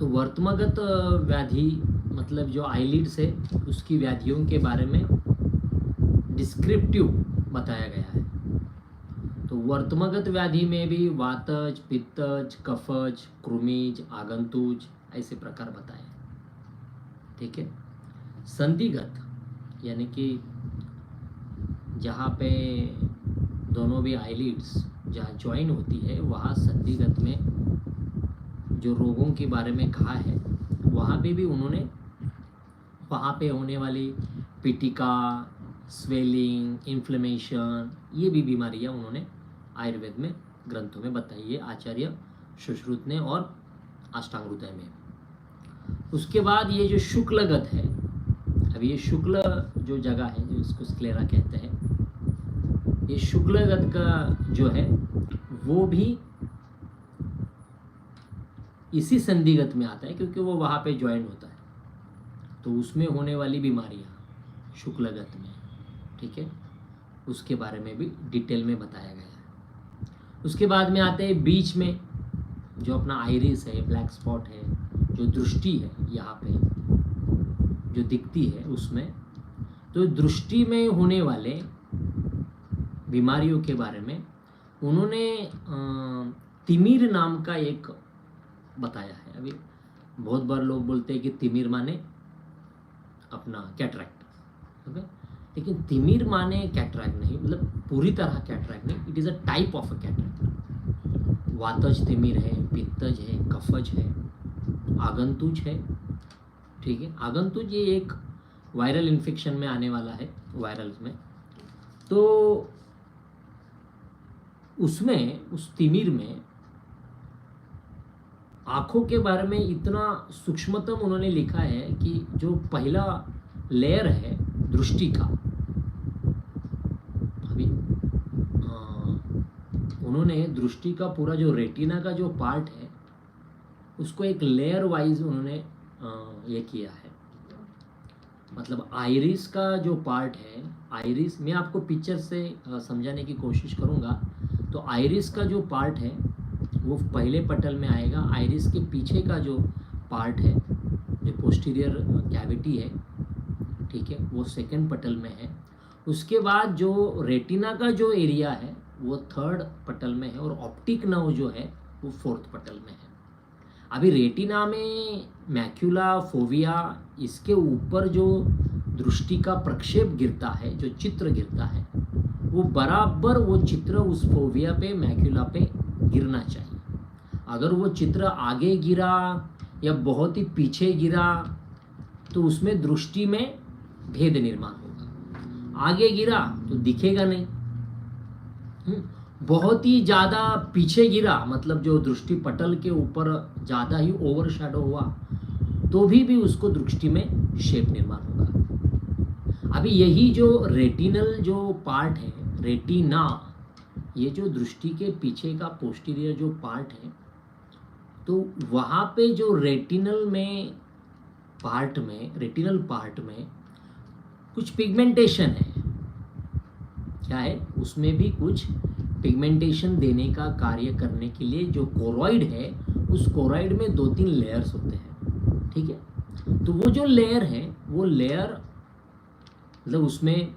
तो वर्तमागत व्याधि मतलब जो आईलिड्स है उसकी व्याधियों के बारे में डिस्क्रिप्टिव बताया गया है। तो वर्तमागत व्याधि में भी वातज, पित्तज, कफज, कृमिज, आगंतुज ऐसे प्रकार बताए। ठीक है। संधिगत यानी कि जहाँ पे दोनों भी आईलिड्स जहाँ ज्वाइन होती है वहाँ संधिगत में जो रोगों के बारे में कहा है वहाँ पे भी उन्होंने वहाँ पे होने वाली पिटिका, स्वेलिंग, इन्फ्लेमेशन ये भी बीमारियाँ उन्होंने आयुर्वेद में ग्रंथों में बताई है, आचार्य सुश्रुत ने और अष्टांगहृदय में। उसके बाद ये जो शुक्लगत है, अब ये शुक्ल जो जगह है जो इसको स्क्लेरा कहते हैं, ये शुक्लगत का जो है वो भी इसी संधिगत में आता है क्योंकि वो वहाँ पे ज्वाइन होता है। तो उसमें होने वाली बीमारियाँ शुक्लगत में, ठीक है, उसके बारे में भी डिटेल में बताया गया है। उसके बाद में आते हैं बीच में जो अपना आइरिस है, ब्लैक स्पॉट है, जो दृष्टि है यहाँ पे जो दिखती है उसमें, तो दृष्टि में होने वाले बीमारियों के बारे में उन्होंने तिमिर नाम का एक बताया है। अभी बहुत बार लोग बोलते हैं कि तिमिर माने अपना कैटरैक्ट, ओके, लेकिन तिमिर माने कैटरैक्ट नहीं, मतलब पूरी तरह कैटरैक्ट नहीं, it is a type of a cataract. वातज तिमिर है, पित्तज है, कफज है, आगंतुज है, ठीक है। आगंतुज ये एक वायरल इन्फेक्शन में आने वाला है, वायरल्स में। तो उसमें उस तिमिर में आँखों के बारे में इतना सूक्ष्मतम उन्होंने लिखा है कि जो पहला लेयर है दृष्टि का, अभी उन्होंने दृष्टि का पूरा जो रेटिना का जो पार्ट है उसको एक लेयर वाइज उन्होंने ये किया है। मतलब आइरिस का जो पार्ट है, आइरिस मैं आपको पिक्चर से समझाने की कोशिश करूँगा। तो आइरिस का जो पार्ट है वो पहले पटल में आएगा। आइरिस के पीछे का जो पार्ट है जो पोस्टीरियर कैविटी है, ठीक है, वो सेकंड पटल में है। उसके बाद जो रेटिना का जो एरिया है वो थर्ड पटल में है और ऑप्टिक नर्व जो है वो फोर्थ पटल में है। अभी रेटिना में मैक्यूला, फोविया, इसके ऊपर जो दृष्टि का प्रक्षेप गिरता है, जो चित्र गिरता है, वो बराबर वो चित्र उस फोविया पे, मैक्यूला पे गिरना चाहिए। अगर वो चित्र आगे गिरा या बहुत ही पीछे गिरा तो उसमें दृष्टि में भेद निर्माण होगा। आगे गिरा तो दिखेगा नहीं, बहुत ही ज़्यादा पीछे गिरा मतलब जो दृष्टि पटल के ऊपर ज़्यादा ही ओवरशैडो हुआ तो भी उसको दृष्टि में शेप निर्माण होगा। अभी यही जो रेटिनल जो पार्ट है, रेटिना, ये जो दृष्टि के पीछे का पोस्टीरियर जो पार्ट है, तो वहाँ पे जो रेटिनल पार्ट में कुछ पिगमेंटेशन है। क्या है उसमें भी कुछ पिगमेंटेशन देने का कार्य करने के लिए जो कोरॉइड है, उस कोरॉइड में 2-3 लेयर्स होते हैं, ठीक है। तो वो जो लेयर है वो लेयर मतलब उसमें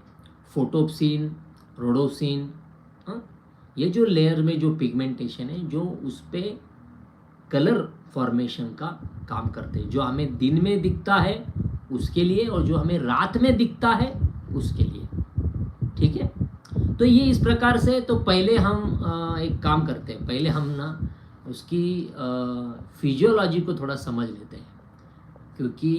फोटोप्सिन, रोडोप्सिन, ये जो लेयर में जो पिगमेंटेशन है जो उस पे कलर फॉर्मेशन का काम करते हैं, जो हमें दिन में दिखता है उसके लिए और जो हमें रात में दिखता है उसके लिए, ठीक है। तो ये इस प्रकार से, तो पहले हम एक काम करते हैं, पहले हम ना उसकी फिजियोलॉजी को थोड़ा समझ लेते हैं क्योंकि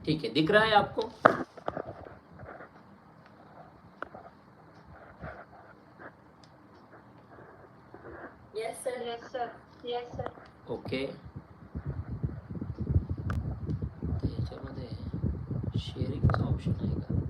ठीक है, दिख रहा है आपको? Yes sir, yes sir, yes sir. Okay, त्याच्यामध्ये शेअरिंगचा ऑप्शन आहे का?